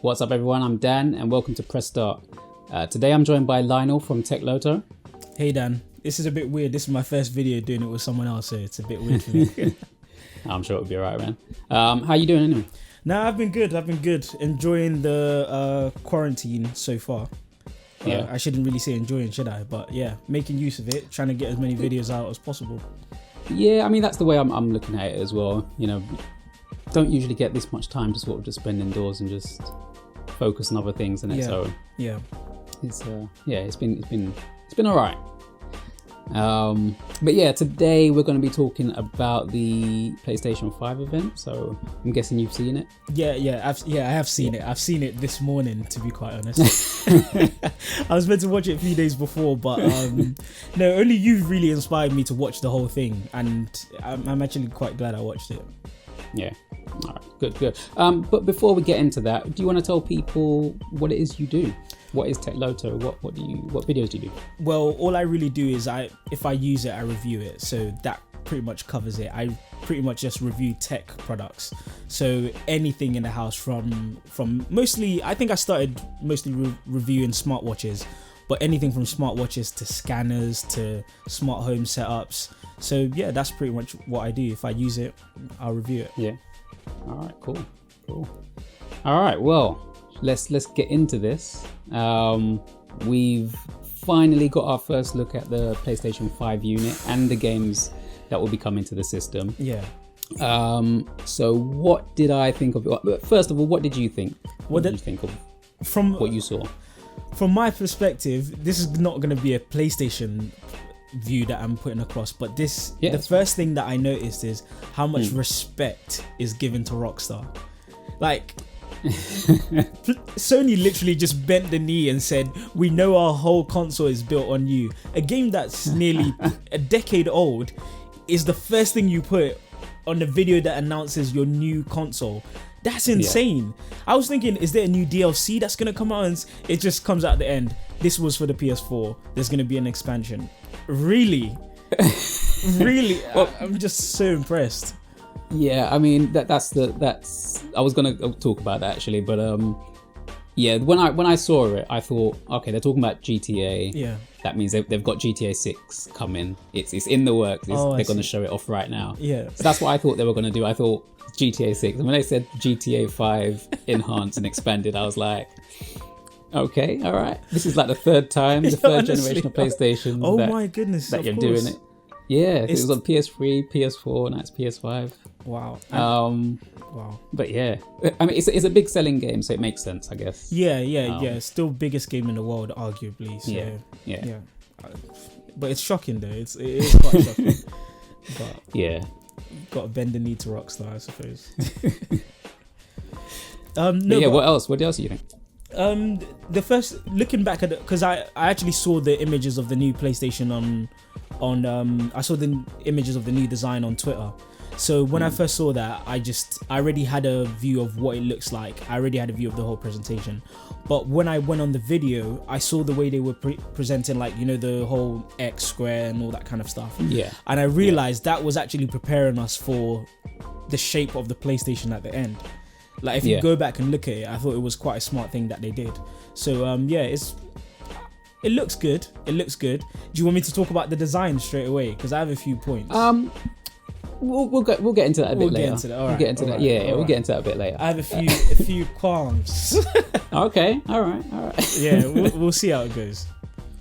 What's up, everyone? I'm Dan, and welcome to Press Start. Today I'm joined by Lionel from Techloto. Hey Dan, this is a bit weird. This is my first video doing it with someone else, so it's a bit weird for me. I'm sure it'll be alright, man. How you doing anyway? Nah, I've been good. Enjoying the quarantine so far. Yeah. I shouldn't really say enjoying, should I? But yeah, making use of it, trying to get as many videos out as possible. Yeah, I mean, that's the way I'm looking at it as well. You know, don't usually get this much time to sort of just spend indoors and just focus on other things, and so yeah, it's been alright. But yeah, today we're going to be talking about the PlayStation 5 event. So I'm guessing you've seen it. I have seen it. I've seen it this morning, to be quite honest. I was meant to watch it a few days before, but no, only you've really inspired me to watch the whole thing, and I'm actually quite glad I watched it. Yeah. All right. Good. But before we get into that, do you want to tell people what it is you do? What is Techloto? What videos do you do? Well, all I really do is if I use it, I review it. So that pretty much covers it. I pretty much just review tech products. So anything in the house from mostly, I think I started mostly reviewing smartwatches, but anything from smartwatches to scanners to smart home setups. So yeah, that's pretty much what I do. If I use it, I'll review it. Yeah. All right. Cool. All right. Well, let's get into this. We've finally got our first look at the PlayStation 5 unit and the games that will be coming to the system. Yeah. So what did I think of it? First of all, what did you think? What did you think of from what you saw? From my perspective, this is not going to be a PlayStation view that I'm putting across, but the first thing that I noticed is how much respect is given to Rockstar. Like, Sony literally just bent the knee and said, we know our whole console is built on you. A game that's nearly a decade old is the first thing you put on the video that announces your new console. That's insane. Yeah. I was thinking, is there a new DLC that's going to come out? And it just comes out at the end. This was for the PS4. There's going to be an expansion. Really? Really? Well, I'm just so impressed. Yeah, I mean that's I was gonna talk about that actually, but yeah, when I saw it, I thought, okay, they're talking about GTA. Yeah, that means they've got GTA 6 coming. It's in the works. They're gonna show it off right now. Yeah, so that's what I thought they were gonna do. I thought GTA 6, and when they said GTA 5 enhanced and expanded, I was like, okay, all right, this is like the third generation of PlayStation. Oh my goodness, that you're doing it. Yeah, it was on PS3, PS4, now it's PS5. Wow. Wow. But yeah, I mean, it's a big selling game, so it makes sense, I guess. Yeah. Still biggest game in the world, arguably. So, yeah. But it's shocking though. It is quite shocking. But yeah, got to bend the knee to Rockstar, I suppose. What else? What else do you think? The first, looking back at it, because I actually saw the images of the new PlayStation on I saw the images of the new design on Twitter. So when I first saw that, I already had a view of what it looks like. I already had a view of the whole presentation. But when I went on the video, I saw the way they were presenting, like, you know, the whole X square and all that kind of stuff. Yeah. And I realized that was actually preparing us for the shape of the PlayStation at the end. Like, if you go back and look at it, I thought it was quite a smart thing that they did. So it looks good. Do you want me to talk about the design straight away? Because I have a few points. We'll get into that a bit later. We'll get into that. We'll get into that a bit later. I have a few qualms. Okay. All right. Yeah, we'll see how it goes.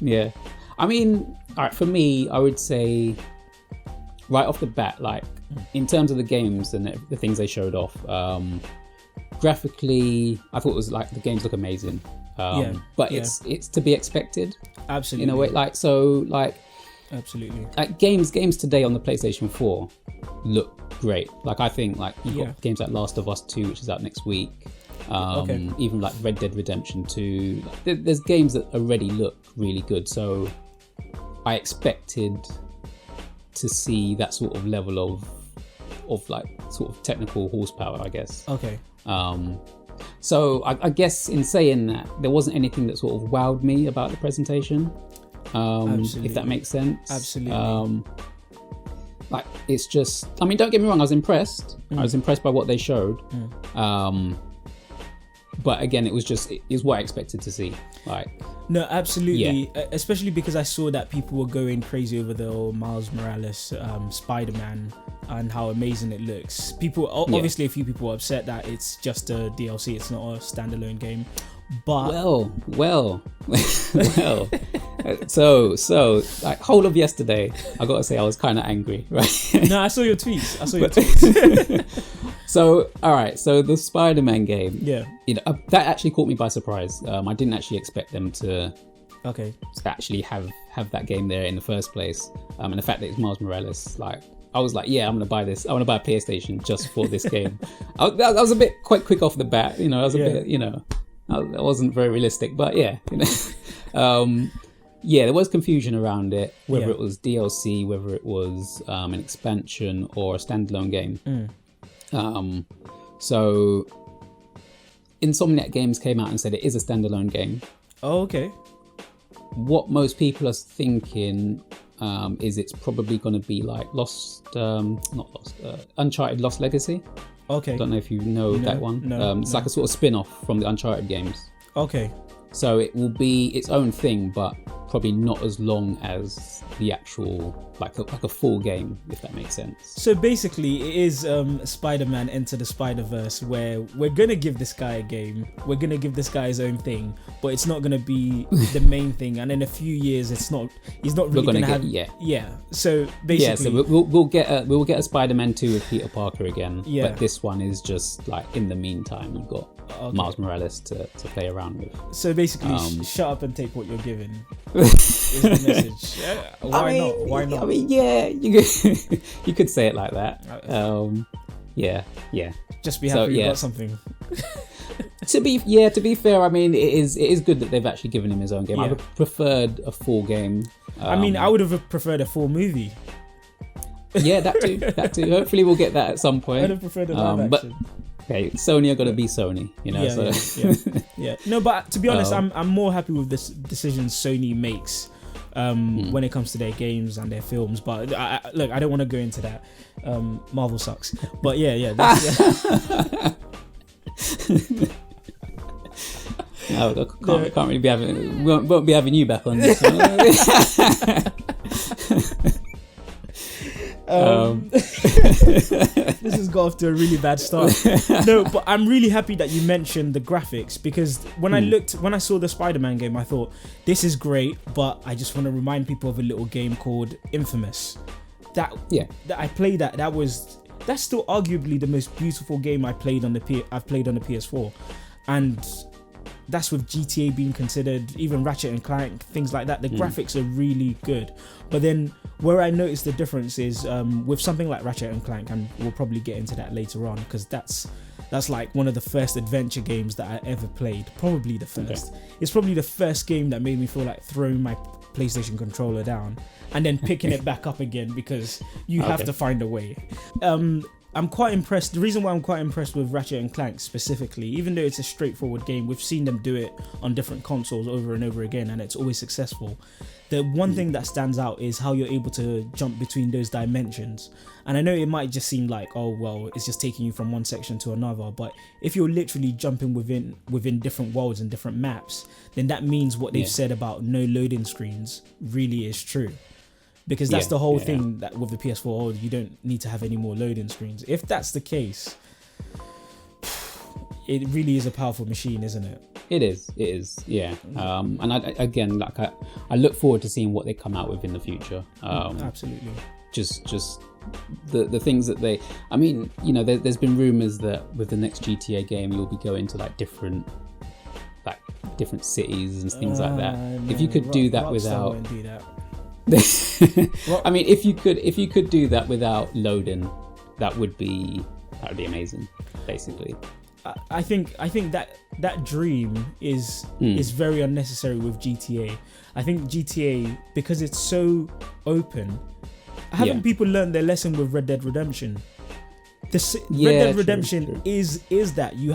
Yeah. I mean, all right, for me, I would say right off the bat, like in terms of the games and the things they showed off, graphically, I thought it was like the games look amazing. But it's to be expected. Absolutely. In a way, absolutely. Like games today on the PlayStation 4 look great. Like, I think you've got games like Last of Us 2, which is out next week. Even like Red Dead Redemption 2. There's games that already look really good. So I expected to see that sort of level of like sort of technical horsepower, I guess. Okay. So I guess in saying that, there wasn't anything that sort of wowed me about the presentation. If that makes sense. Absolutely. Like, it's just, I mean, don't get me wrong, I was impressed. I was impressed by what they showed. but again, it's what I expected to see. Like, no, absolutely, especially because I saw that people were going crazy over the old Miles Morales Spider-Man and how amazing it looks. People, obviously, a few people were upset that it's just a DLC, it's not a standalone game. But well. So like whole of yesterday, I gotta say I was kind of angry, right? No, I saw your tweets. So all right, so the Spider-Man game, that actually caught me by surprise. I didn't actually expect them to actually have that game there in the first place, and the fact that it's Miles Morales, like I was like, I'm gonna buy this. I want to buy a PlayStation just for this game. I was a bit quite quick off the bat, I was a bit, I wasn't very realistic, but there was confusion around it, whether it was DLC, whether it was an expansion or a standalone game. So Insomniac Games came out and said it is a standalone game. Oh, okay. What most people are thinking is it's probably going to be like Uncharted Lost Legacy. Okay. I don't know if you know that one. No, it's like a sort of spin-off from the Uncharted games. Okay. So it will be its own thing, but probably not as long as the actual like a full game, if that makes sense. So basically, it is Spider-Man Enter the Spider-Verse, where we're gonna give this guy a game, we're gonna give this guy his own thing, but it's not gonna be the main thing. And in a few years, he's not really gonna have. So basically, so we'll get a Spider-Man 2 with Peter Parker again. Yeah. But this one is just like in the meantime, you've got Miles Morales to play around with. So basically, shut up and take what you're given. Is the message. Why not? I mean, you could say it like that. Just be happy you got something. To be fair, I mean, it is good that they've actually given him his own game. I would have preferred a full game. I mean, I would have preferred a full movie. Yeah, that too. Hopefully, we'll get that at some point. I'd have preferred a live action. Okay, Sony are gonna be Sony, Yeah. No, but to be honest, I'm more happy with this decision Sony makes when it comes to their games and their films. But I don't want to go into that. Marvel sucks. But that's, No, can't really be having. Won't be having you back on this one. This has got off to a really bad start. No, but I'm really happy that you mentioned the graphics, because when I saw the Spider-Man game, I thought this is great, but I just want to remind people of a little game called Infamous. That I played. That's still arguably the most beautiful game I've played on the PS4, and that's with GTA being considered, even Ratchet and Clank, things like that. The graphics are really good. But then where I noticed the difference is with something like Ratchet and Clank, and we'll probably get into that later on, because that's like one of the first adventure games that I ever played. Probably the first. Okay. It's probably the first game that made me feel like throwing my PlayStation controller down and then picking it back up again, because you have to find a way. I'm quite impressed. The reason why I'm quite impressed with Ratchet and Clank specifically, even though it's a straightforward game, we've seen them do it on different consoles over and over again, and it's always successful. The one thing that stands out is how you're able to jump between those dimensions. And I know it might just seem like, oh well, it's just taking you from one section to another, but if you're literally jumping within different worlds and different maps, then that means what they've said about no loading screens really is true. Because that's the whole thing that with the PS4, you don't need to have any more loading screens. If that's the case, it really is a powerful machine, isn't it? It is, yeah. And I look forward to seeing what they come out with in the future. Absolutely. Just the things that they, I mean, there's been rumors that with the next GTA game, you'll be going to different cities and things like that. No, if you could do that without. Do that. I mean, if you could do that without loading, that would be amazing, basically. I think that dream is very unnecessary with GTA. I think GTA, because it's so open, haven't people learned their lesson with Red Dead Redemption? Red Dead Redemption is that you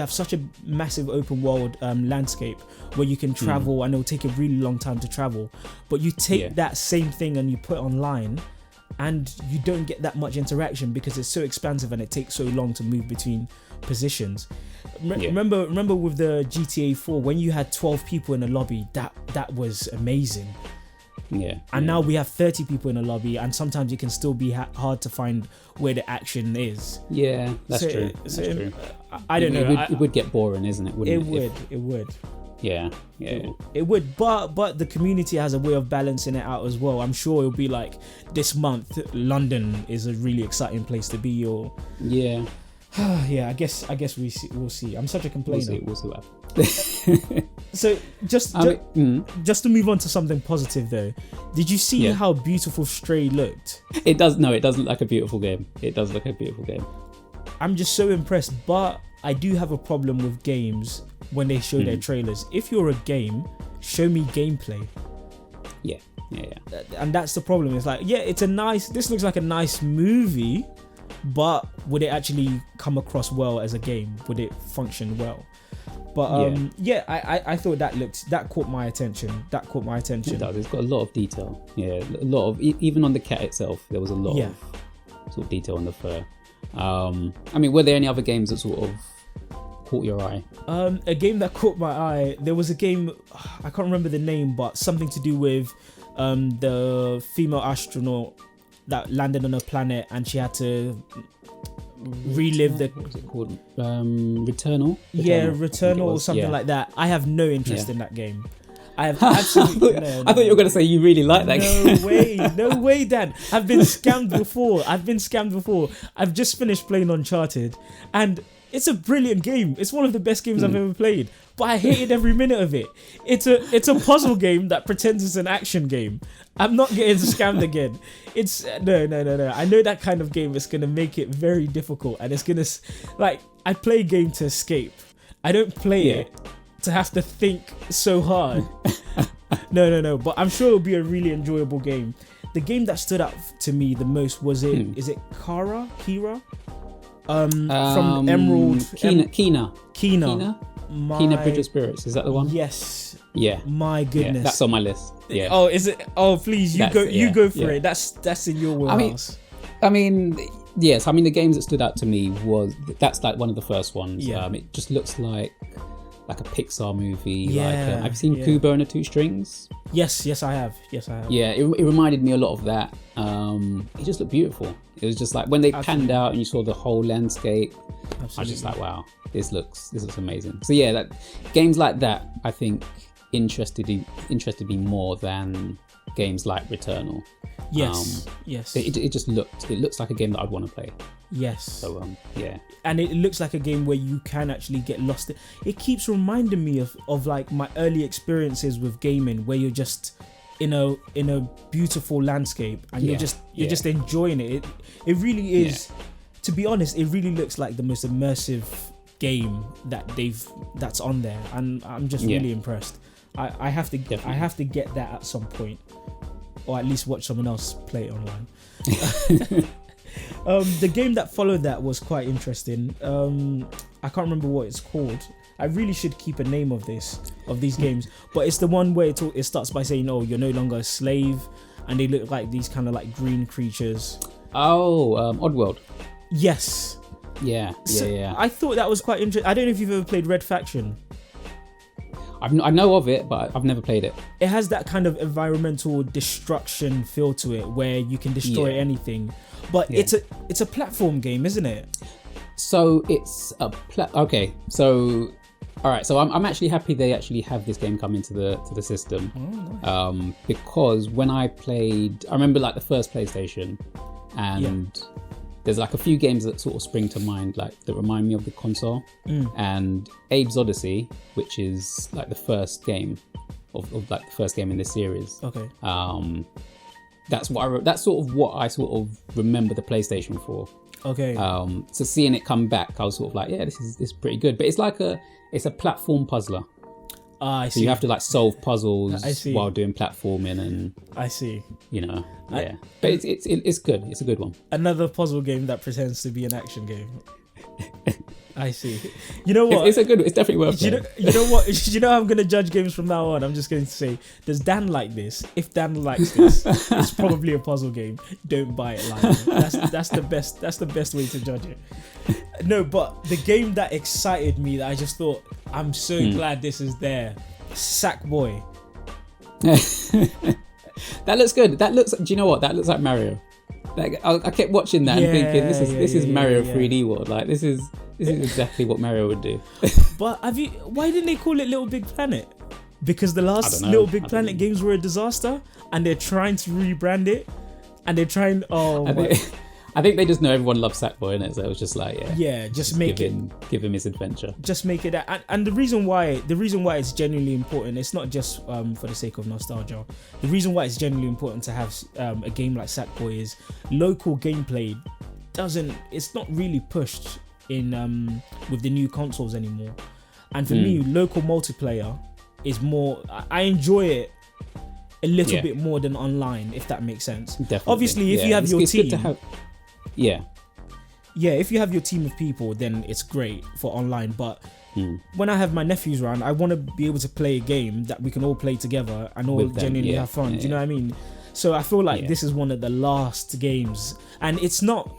have such a massive open world landscape where you can travel, and it'll take a really long time to travel, but you take that same thing and you put it online, and you don't get that much interaction because it's so expansive and it takes so long to move between positions. Remember with the GTA 4 when you had 12 people in a lobby, that was amazing. Yeah. And now we have 30 people in a lobby, and sometimes it can still be hard to find where the action is. Yeah, that's true. That's true. I don't know. It would get boring, isn't it? Wouldn't it? It would. Yeah. It would, but the community has a way of balancing it out as well. I'm sure it'll be like this month, London is a really exciting place to be. Or yeah. Yeah, I guess we'll see. I'm such a complainer. We'll see what happens. So just to move on to something positive though, did you see how beautiful Stray looked? It does. No, it does look like a beautiful game. It does look like a beautiful game. I'm just so impressed, but I do have a problem with games when they show their trailers. If you're a game, show me gameplay. Yeah. And that's the problem. It's like, this looks like a nice movie, but would it actually come across well as a game? Would it function well? But I thought that caught my attention. It does. It's got a lot of detail. Yeah, a lot of even on the cat itself, there was a lot of sort of detail on the fur. I mean, were there any other games that sort of caught your eye? A game that caught my eye. There was a game, I can't remember the name, but something to do with the female astronaut that landed on a planet, and she had to relive the. What was it called? Returnal. Returnal or something like that. I have no interest in that game. I have absolutely. I thought you were going to say you really like that game. No way, Dan. I've been scammed before. I've just finished playing Uncharted, and it's a brilliant game. It's one of the best games I've ever played, but I hated every minute of it. It's a puzzle game that pretends it's an action game. I'm not getting scammed again. It's no. I know that kind of game is gonna make it very difficult, and it's gonna I play a game to escape. I don't play it to have to think so hard. No. But I'm sure it'll be a really enjoyable game. The game that stood out to me the most was is it Kira? From Emerald. Kena. Kena Bridge of Spirits. Is that the one? Yes. Yeah. My goodness. Yeah, that's on my list. Yeah. Oh, is it? Oh, please, you go for it. That's in your wheelhouse. I mean, yes. I mean, the games that stood out to me that's like one of the first ones. Yeah. It just looks like a Pixar movie. Yeah. Have you seen Kubo and the Two Strings? Yes, I have. Yeah, it reminded me a lot of that. It just looked beautiful. It was just like when they panned out and you saw the whole landscape. Absolutely. I was just like, wow, this looks amazing. So yeah, games like that, I think interested me more than games like Returnal. Yes. It looks like a game that I'd want to play. Yes. So yeah. And it looks like a game where you can actually get lost. It keeps reminding me of like my early experiences with gaming, where you're just in a beautiful landscape and you're just enjoying it. It really is. To be honest, it really looks like the most immersive game that's on there, and I'm just really impressed. I have to get that at some point, or at least watch someone else play it online. The game that followed that was quite interesting. I can't remember what it's called. I really should keep a name of these games, but it's the one where it starts by saying, "Oh, you're no longer a slave," and they look like these kind of like green creatures. Oh, Oddworld. Yes. Yeah. I thought that was quite interesting. I don't know if you've ever played Red Faction. I know of it, but I've never played it. It has that kind of environmental destruction feel to it, where you can destroy anything. But it's a platform game, isn't it? So it's okay. So all right. So I'm actually happy they actually have this game come into the system. Oh, nice. Because when I played, I remember like the first PlayStation, and there's like a few games that sort of spring to mind, like that remind me of the console. And Abe's Odyssey, which is like the first game of like the first game in this series. Okay. That's sort of what I sort of remember the PlayStation for. Okay. So seeing it come back, I was sort of like, yeah, this is pretty good. But it's like it's a platform puzzler. I see. So you have to like solve puzzles while doing platforming, and I see. But it's good. It's a good one. Another puzzle game that pretends to be an action game. I see. You know what? It's definitely worth it. You know what? You know how I'm gonna judge games from now on. I'm just going to say, does Dan like this? If Dan likes this, it's probably a puzzle game. Don't buy it, Lionel. That's the best. That's the best way to judge it. No, but the game that excited me, that I just thought, I'm so glad this is there. Sackboy. That looks good. Do you know what? That looks like Mario. Like I kept watching that and thinking, this is Mario 3D World. Like this is exactly what Mario would do. But why didn't they call it Little Big Planet? Because the last Little Big Planet games were a disaster, and they're trying to rebrand it, and they're trying. I think they just know everyone loves Sackboy, innit? So it was just like, just give him his adventure. Just make it that. And the reason why it's genuinely important, it's not just for the sake of nostalgia. The reason why it's genuinely important to have a game like Sackboy is local gameplay it's not really pushed in with the new consoles anymore. And for me, local multiplayer is more. I enjoy it a little bit more than online, if that makes sense. Definitely. Obviously, if you have your team. Good to have, if you have your team of people, then it's great for online. But when I have my nephews around, I want to be able to play a game that we can all play together and all genuinely have fun. Do you know what I mean? So I feel like this is one of the last games, and it's not.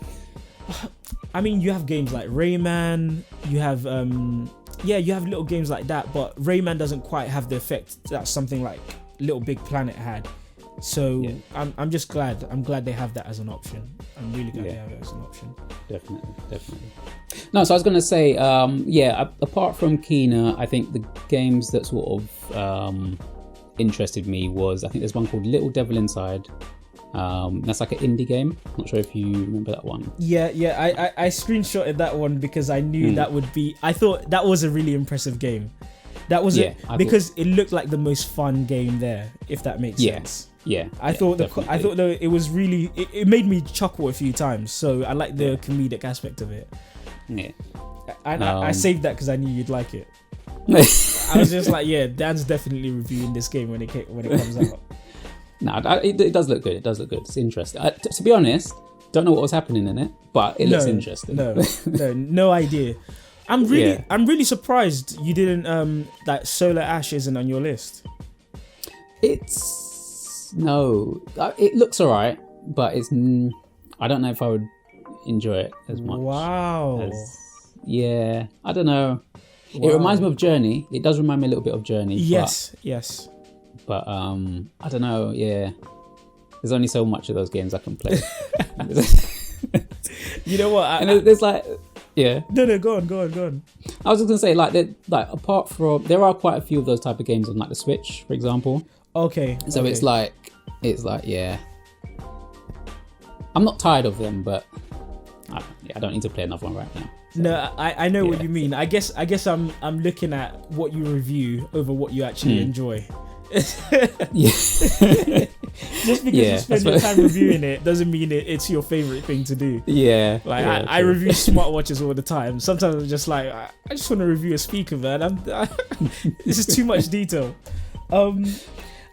I mean, you have games like Rayman. You have you have little games like that, but Rayman doesn't quite have the effect that something like Little Big Planet had. So I'm just glad. I'm glad they have that as an option. I'm really glad they have it as an option. Definitely. No, so I was going to say, apart from Kena, I think the games that sort of interested me was, I think there's one called Little Devil Inside. That's like an indie game. Not sure if you remember that one. I screenshotted that one because I knew that would be. I thought that was a really impressive game. That was because it looked like the most fun game there, if that makes sense. I thought though it was really it made me chuckle a few times, so I like the comedic aspect of it. I saved that because I knew you'd like it. I was just like, Dan's definitely reviewing this game when it comes out. No, it does look good. It does look good. It's interesting. To be honest, don't know what was happening in it, but it looks interesting. No idea. I'm really surprised you didn't that Solar Ash isn't on your list. It looks alright, but I don't know if I would enjoy it as much. Wow. I don't know. Wow. It reminds me of Journey. It does remind me a little bit of Journey. Yes. But I don't know. Yeah, there's only so much of those games I can play. You know what? There's like. Yeah. No, go on. I was just gonna say, apart from, there are quite a few of those type of games on like the Switch, for example. Okay. So it's like, I'm not tired of them, but I don't need to play another one right now. So, no, I know what you mean. I guess I'm looking at what you review over what you actually enjoy. Just because you spend your time reviewing it doesn't mean it's your favorite thing to do. I review smartwatches all the time. Sometimes I'm just like, I just want to review a speaker, man. This is too much detail.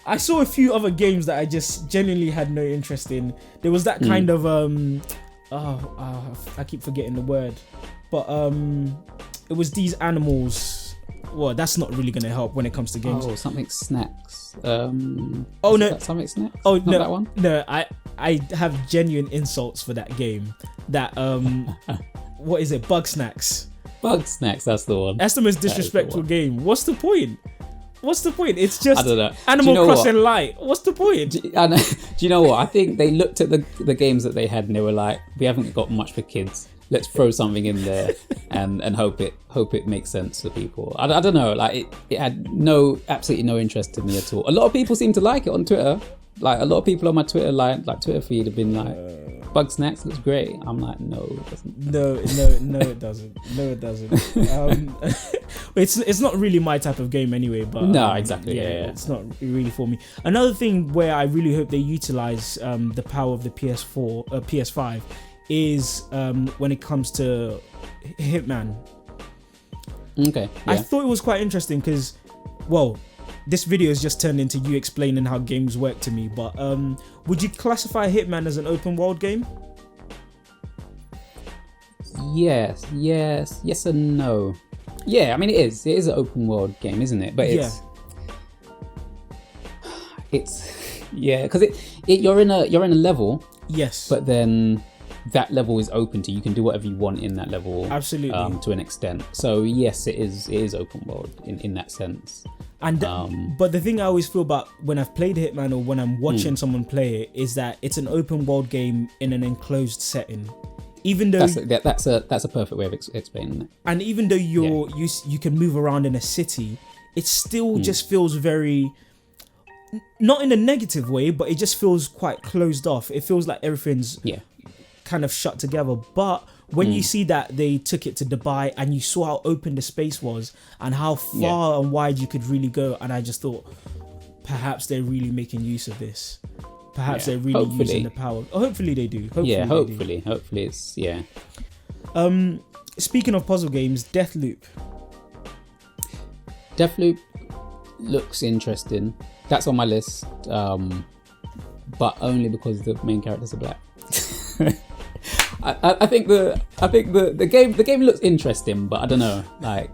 I saw a few other games that I just genuinely had no interest in. There was that kind of I keep forgetting the word, but it was these animals. Well, that's not really going to help when it comes to games. Oh, something snacks. No, something snacks. Oh not no, that one. No, I have genuine insults for that game. That what is it? Bug Snacks. Bug Snacks. That's the one. That's the most disrespectful game. What's the point? It's just I don't know. Animal Crossing Light. What's the point? Do you know what? I think they looked at the games that they had and they were like, we haven't got much for kids. Let's throw something in there and hope it makes sense to people. I don't know. Like it had absolutely no interest in me at all. A lot of people seem to like it on Twitter. Like a lot of people on my Twitter Twitter feed have been like, Bug Snacks looks great. I'm like, no, it doesn't. No, it doesn't. No, it doesn't. It's not really my type of game anyway. But no, exactly. It's not really for me. Another thing where I really hope they utilize the power of the PS5 is when it comes to Hitman. Okay. I thought it was quite interesting because, well, this video has just turned into you explaining how games work to me, but would you classify Hitman as an open world game? yes and no. Yeah, I mean it is an open world game, isn't it? But it's because you're in a level. Yes. But then that level is open to you. You can do whatever you want in that level. Absolutely. To an extent. So yes, it is open world in that sense. And but the thing I always feel about when I've played Hitman or when I'm watching someone play it is that it's an open world game in an enclosed setting. Even though that's a perfect way of explaining it. And even though you can move around in a city, it still just feels very, not in a negative way, but it just feels quite closed off. It feels like everything's kind of shut together. But when you see that they took it to Dubai and you saw how open the space was and how far and wide you could really go, and I just thought, perhaps they're really making use of this. Perhaps they're really using the power. Hopefully they do. Hopefully it's Speaking of puzzle games, Deathloop looks interesting. That's on my list, but only because the main characters are black. I think the game looks interesting, but I don't know. Like,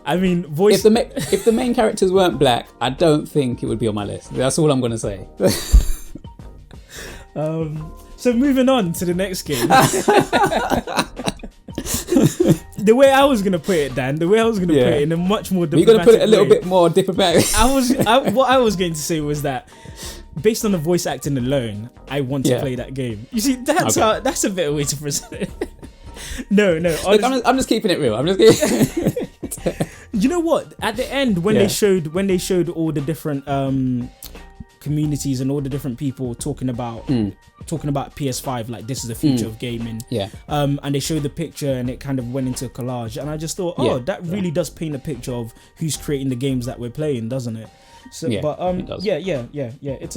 I mean, if the main characters weren't black, I don't think it would be on my list. That's all I'm gonna say. So moving on to the next game. The way I was gonna put it, Dan, put it in a much more diplomatic way. You're gonna put it a little bit more diplomatic. What I was going to say was that, based on the voice acting alone, I want to play that game. You see, that's a better way to present it. No. Look, I'm just keeping it real. You know what? At the end, when they showed all the different communities and all the different people talking about PS5, like this is the future of gaming. Yeah. And they showed the picture and it kind of went into a collage, and I just thought, that really does paint a picture of who's creating the games that we're playing, doesn't it? So, it does. It's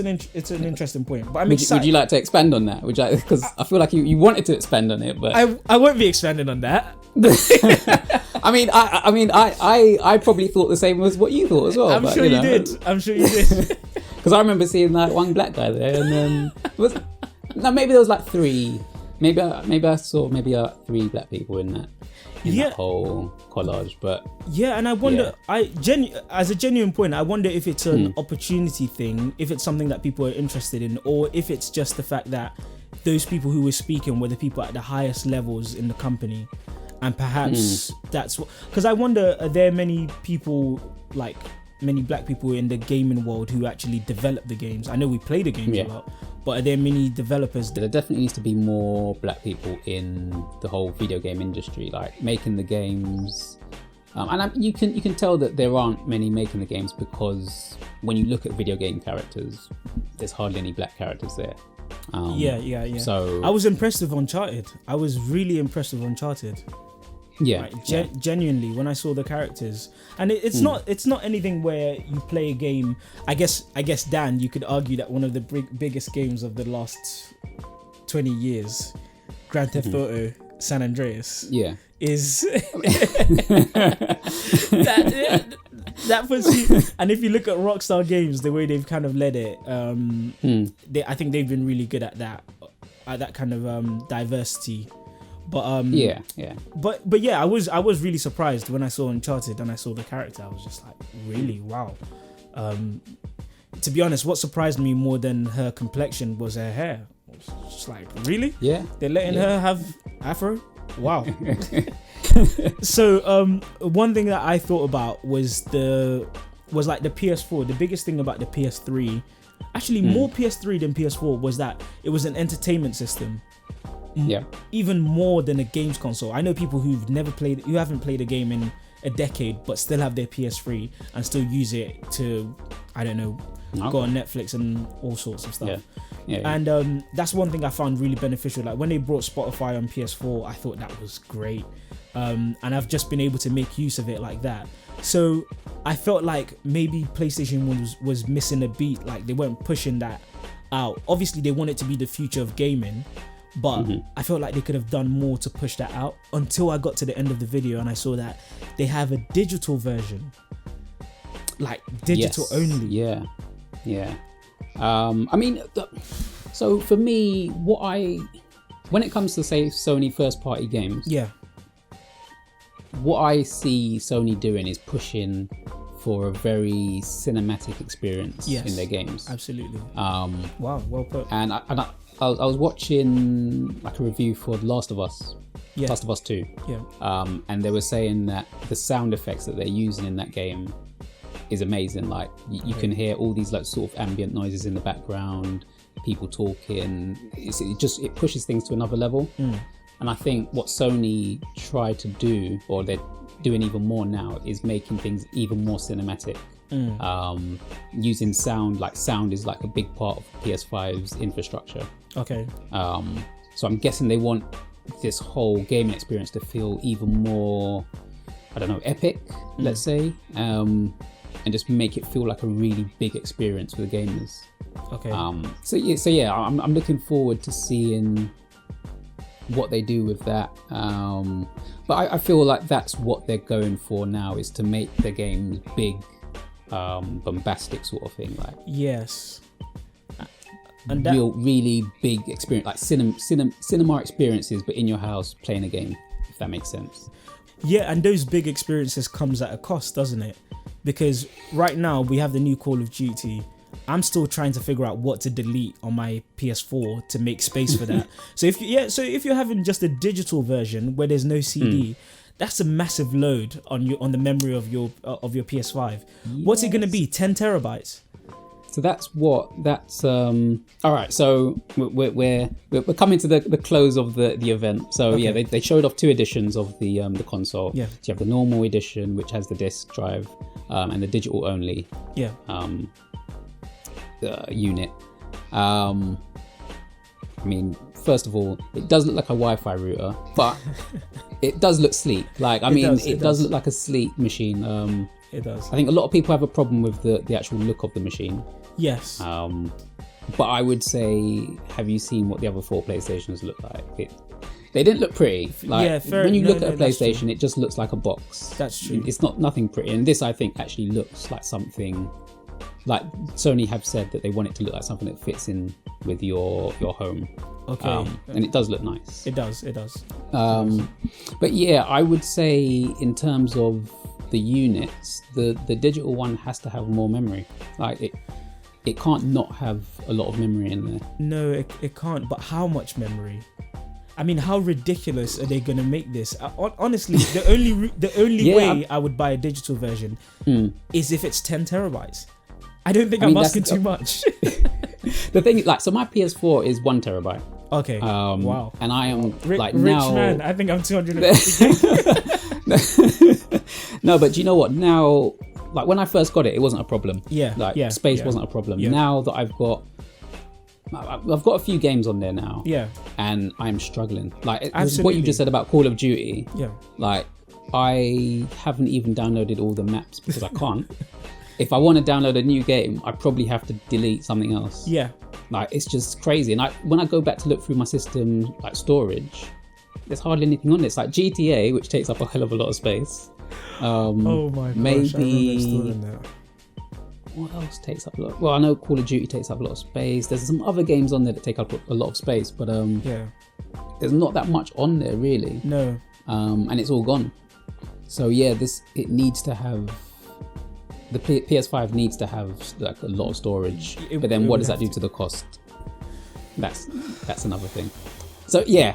an interesting point. But I'm excited. Would you like to expand on that? Because I feel like you wanted to expand on it, but I won't be expanding on that. I probably thought the same as what you thought as well. I'm sure you did. Because I remember seeing like one black guy there, and then maybe there was like three. Maybe I saw 3 black people in that whole collage. But and I wonder, as a genuine point, I wonder if it's an opportunity thing, if it's something that people are interested in, or if it's just the fact that those people who were speaking were the people at the highest levels in the company, and perhaps that's what. Because I wonder, are there many people, like many black people in the gaming world, who actually develop the games? I know we play the games a lot, but are there many developers? There definitely needs to be more black people in the whole video game industry, like making the games. You can tell that there aren't many making the games, because when you look at video game characters, there's hardly any black characters there. So I was impressed with Uncharted. I was really impressed with Uncharted. Genuinely, when I saw the characters, and it's not anything where you play a game. I guess Dan, you could argue that one of the biggest games of the last 20 years, Grand Theft Auto San Andreas, is that puts you. And if you look at Rockstar Games, the way they've kind of led it, I think they've been really good at that kind of diversity. But But I was really surprised when I saw Uncharted and I saw the character. I was just like, really, wow. To be honest, what surprised me more than her complexion was her hair. I was just like, really? Yeah. They're letting her have afro? Wow. So one thing that I thought about was like the PS4. The biggest thing about the PS3, actually more PS3 than PS4, was that it was an entertainment system. Even more than a games console. I know people who haven't played a game in a decade, but still have their PS3 and still use it to, I don't know, go on Netflix and all sorts of stuff. And that's one thing I found really beneficial. Like when they brought Spotify on PS4, I thought that was great. And I've just been able to make use of it like that. So I felt like maybe PlayStation was missing a beat. Like they weren't pushing that out. Obviously they want it to be the future of gaming, but I felt like they could have done more to push that out, until I got to the end of the video and I saw that they have a digital version, like digital only. I mean, so for me, what I when it comes to, say, Sony first-party games, what I see Sony doing is pushing for a very cinematic experience in their games. Absolutely. Wow, well put. And I was watching like a review for The Last of Us. Last of Us 2. And they were saying that the sound effects that they're using in that game is amazing. Like you can hear all these like sort of ambient noises in the background, people talking. It pushes things to another level. And I think what Sony tried to do, or they're doing even more now, is making things even more cinematic. Using sound. Like sound is like a big part of PS5's infrastructure. Okay. So I'm guessing they want this whole gaming experience to feel even more, I don't know, epic, let's say, and just make it feel like a really big experience for the gamers. Okay. So yeah, I'm looking forward to seeing what they do with that. But I feel like that's what they're going for now, is to make the games big, bombastic sort of thing. Like and that, really big experience, like cinema experiences, but in your house playing a game, if that makes sense. Yeah, and those big experiences comes at a cost, doesn't it? Because right now we have the new Call of Duty. I'm still trying to figure out what to delete on my PS4 to make space for that. So if you're having just a digital version where there's no CD, that's a massive load on the memory of your PS5. Yes. What's it going to be? 10 terabytes. So that's all right. So we're coming to the close of the event. So they showed off 2 editions of the console. Yeah. So you have the normal edition, which has the disc drive, and the digital only. Yeah. Unit. I mean, first of all, it does look like a Wi-Fi router, but it does look sleek. Like, it does look like a sleek machine. It does. I think a lot of people have a problem with the actual look of the machine. Yes. But I would say, have you seen what the other 4 PlayStations look like? They didn't look pretty. Like, when you look at a PlayStation, it just looks like a box. That's true. It's nothing pretty. And this, I think, actually looks like something. Like Sony have said that they want it to look like something that fits in with your home. Okay. And it does look nice. It does. But yeah, I would say in terms of the units, the digital one has to have more memory. Like it can't not have a lot of memory in there. No, it can't. But how much memory? I mean, how ridiculous are they going to make this? Honestly, the only way I would buy a digital version is if it's 10 terabytes. I don't think I'm asking too much. The thing is, like, so my PS4 is 1 terabyte. Okay. Wow. And I am rich now. Man. I think I'm 250. No, but do you know what? Now, like when I first got it, it wasn't a problem. Space wasn't a problem. Yeah. Now that I've got a few games on there now. Yeah. And I'm struggling. Like what you just said about Call of Duty. Yeah. Like I haven't even downloaded all the maps because I can't. If I want to download a new game, I probably have to delete something else. Yeah. Like, it's just crazy. And when I go back to look through my system, like storage, there's hardly anything on it. It's like GTA, which takes up a hell of a lot of space. Oh my gosh, I remember storing that. What else takes up a lot? Well, I know Call of Duty takes up a lot of space. There's some other games on there that take up a lot of space, but there's not that much on there, really. No. And it's all gone. So yeah, it needs to have... The PS5 needs to have like a lot of storage, but then what does that do to the cost? That's another thing. So yeah.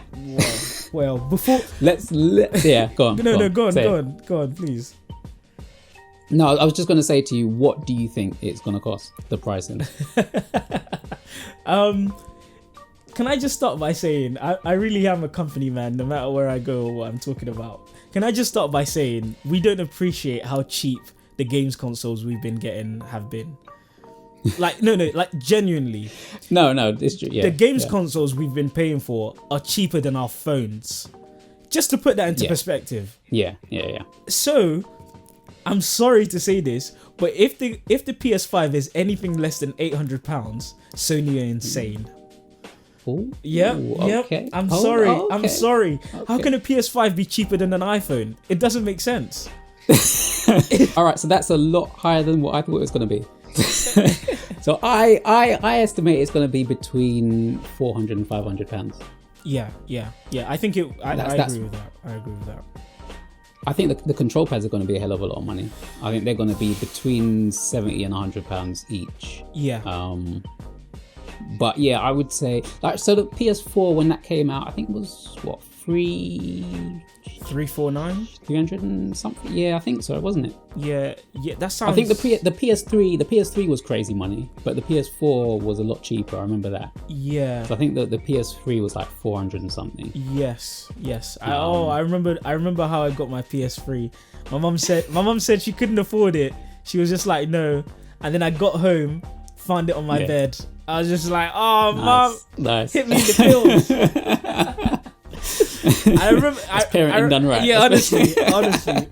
Well, before go on. Go on, please. No, I was just going to say to you, what do you think it's going to cost? The pricing. Can I just start by saying I really am a company man, no matter where I go or what I'm talking about. Can I just start by saying we don't appreciate how cheap the games consoles we've been getting have been. Like like genuinely. No, it's true. Yeah, the games consoles we've been paying for are cheaper than our phones. Just to put that into perspective. Yeah. So, I'm sorry to say this, but if the PS5 is anything less than £800, Sony are insane. Ooh, yep. Okay. I'm sorry. Okay. How can a PS5 be cheaper than an iPhone? It doesn't make sense. All right, so that's a lot higher than what I thought it was going to be. So I estimate it's going to be between £400 and £500. Yeah. I think I agree with that. I think the control pads are going to be a hell of a lot of money. I think they're going to be between £70 and £100 each. Yeah. But yeah, I would say so the PS4 when that came out, I think it was what 349 300 and something. Yeah, I think so, wasn't it? Yeah, that sounds. I think the PS3 was crazy money, but the PS4 was a lot cheaper. I remember that. Yeah. So I think that the PS3 was like 400 and something. Yes. I remember how I got my PS3. My mum said she couldn't afford it. She was just like, no. And then I got home, found it on my bed. I was just like, oh, nice. Mum, hit me in the pills. I remember parenting done right. Yeah, honestly.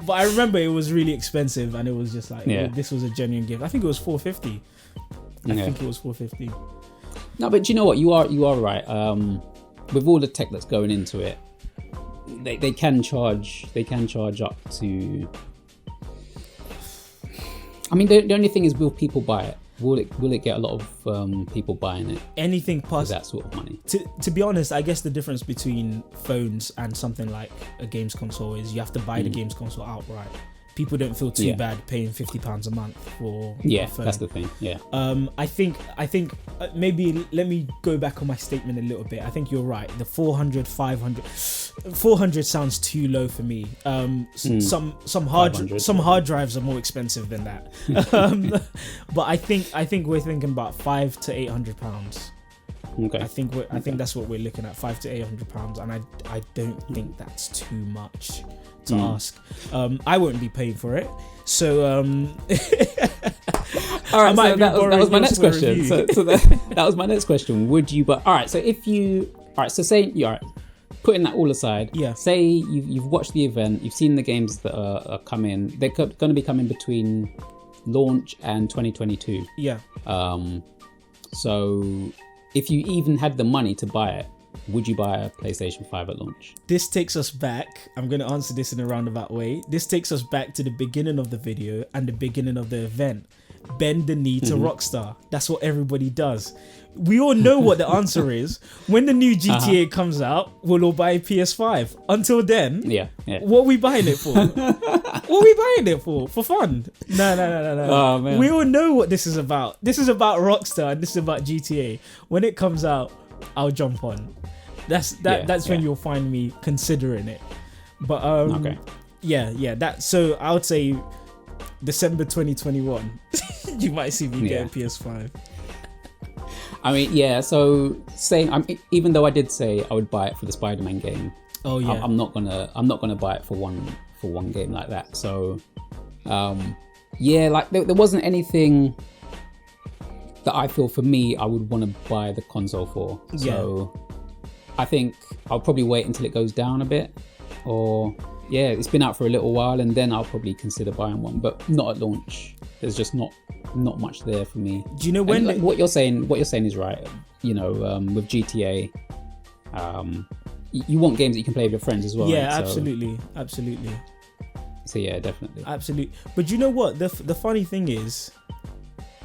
But I remember it was really expensive, and it was just like, this was a genuine gift. I think it was $450. I think it was $450. No, but do you know what? You are right. With all the tech that's going into it, they can charge up to. I mean, the only thing is, will people buy it? Will it get a lot of people buying it? Anything past that sort of money. To be honest, I guess the difference between phones and something like a games console is you have to buy the games console outright. People don't feel too bad paying £50 a month for a phone. That's the thing. Yeah. I think maybe let me go back on my statement a little bit. I think you're right. The 400 sounds too low for me. Some hard drives are more expensive than that. But I think we're thinking about £500 to £800. Okay. I think that's what we're looking at, £500 to £800, and I don't think that's too much to ask. I won't be paying for it, so all right, so that was my next question. So that was my next question. Would you? But all right, so say putting that all aside, say you've watched the event, you've seen the games that are coming. They're going to be coming between launch and 2022. Yeah. So if you even had the money to buy it, would you buy a PlayStation 5 at launch? This takes us back. I'm going to answer this in a roundabout way. This takes us back to the beginning of the video and the beginning of the event. Bend the knee to Rockstar. That's what everybody does. We all know what the answer is. When the new GTA comes out, we'll all buy a PS5. Until then, what are we buying it for? What are we buying it for? For fun? No. Oh, man. We all know what this is about. This is about Rockstar and this is about GTA. When it comes out, I'll jump on. That's when you'll find me considering it. But so I would say December 2021 you might see me get a PS5. I mean, so even though I did say I would buy it for the Spiderman game, I'm not gonna buy it for one game like that. So like there wasn't anything that I feel for me I would want to buy the console for. So I think I'll probably wait until it goes down a bit, or it's been out for a little while, and then I'll probably consider buying one, but not at launch. There's just not much there for me. Do you know when what you're saying is right? You know, with GTA, you want games that you can play with your friends as well. Yeah, right? absolutely. So yeah, definitely. Absolutely. But you know what? The funny thing is,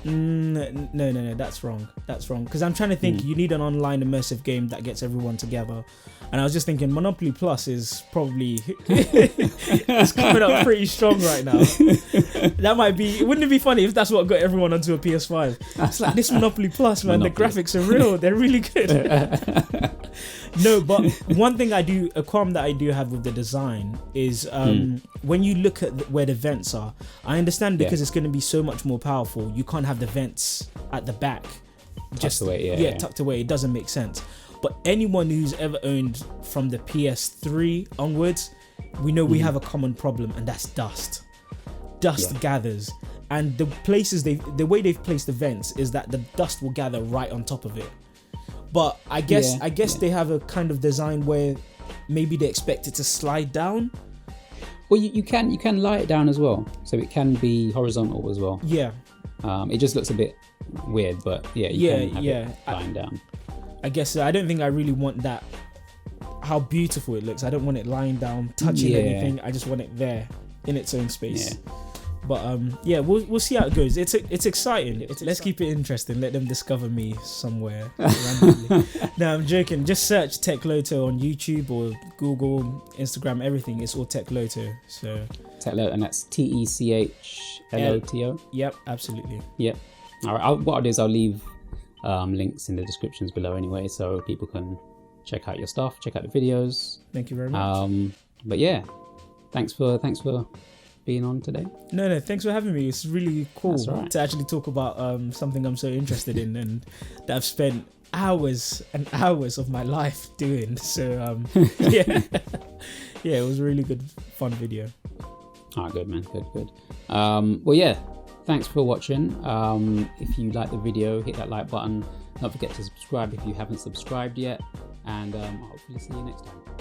no, that's wrong. Because I'm trying to think. You need an online immersive game that gets everyone together. And I was just thinking Monopoly Plus is probably it's coming up pretty strong right now. That might be. Wouldn't it be funny if that's what got everyone onto a PS5? It's like this Monopoly Plus, man. The graphics are real. They're really good. No, but one thing a qualm that I do have with the design is when you look at where the vents are. I understand because it's going to be so much more powerful. You can't have the vents at the back. Tucked away. Tucked away. It doesn't make sense. But anyone who's ever owned from the PS3 onwards, we know we have a common problem, and that's dust. Dust gathers, and the way they've placed the vents is that the dust will gather right on top of it. But I guess they have a kind of design where maybe they expect it to slide down. Well, you can lie it down as well, so it can be horizontal as well. Yeah. It just looks a bit weird, but you can have it lying down. I guess I don't think I really want that. How beautiful it looks. I don't want it lying down, touching anything. I just want it there in its own space. But yeah, we'll see how it goes. It's exciting. Let's keep it interesting. Let them discover me somewhere randomly. No, I'm joking. Just search Techloto on YouTube or Google, Instagram, everything. It's all Techloto. So Techloto, and that's TECHLOTO. Yep, absolutely. Yep. All right. What I'll do is I'll leave links in the descriptions below anyway, so people can check out your stuff, check out the videos. Thank you very much. But yeah, thanks for being on today. No, thanks for having me. It's really cool right. to actually talk about something I'm so interested in and that I've spent hours and hours of my life doing. So yeah, it was a really good, fun video. Oh, good man, good. Well, yeah, thanks for watching. If you like the video, hit that like button. Don't forget to subscribe if you haven't subscribed yet, and I'll hopefully see you next time.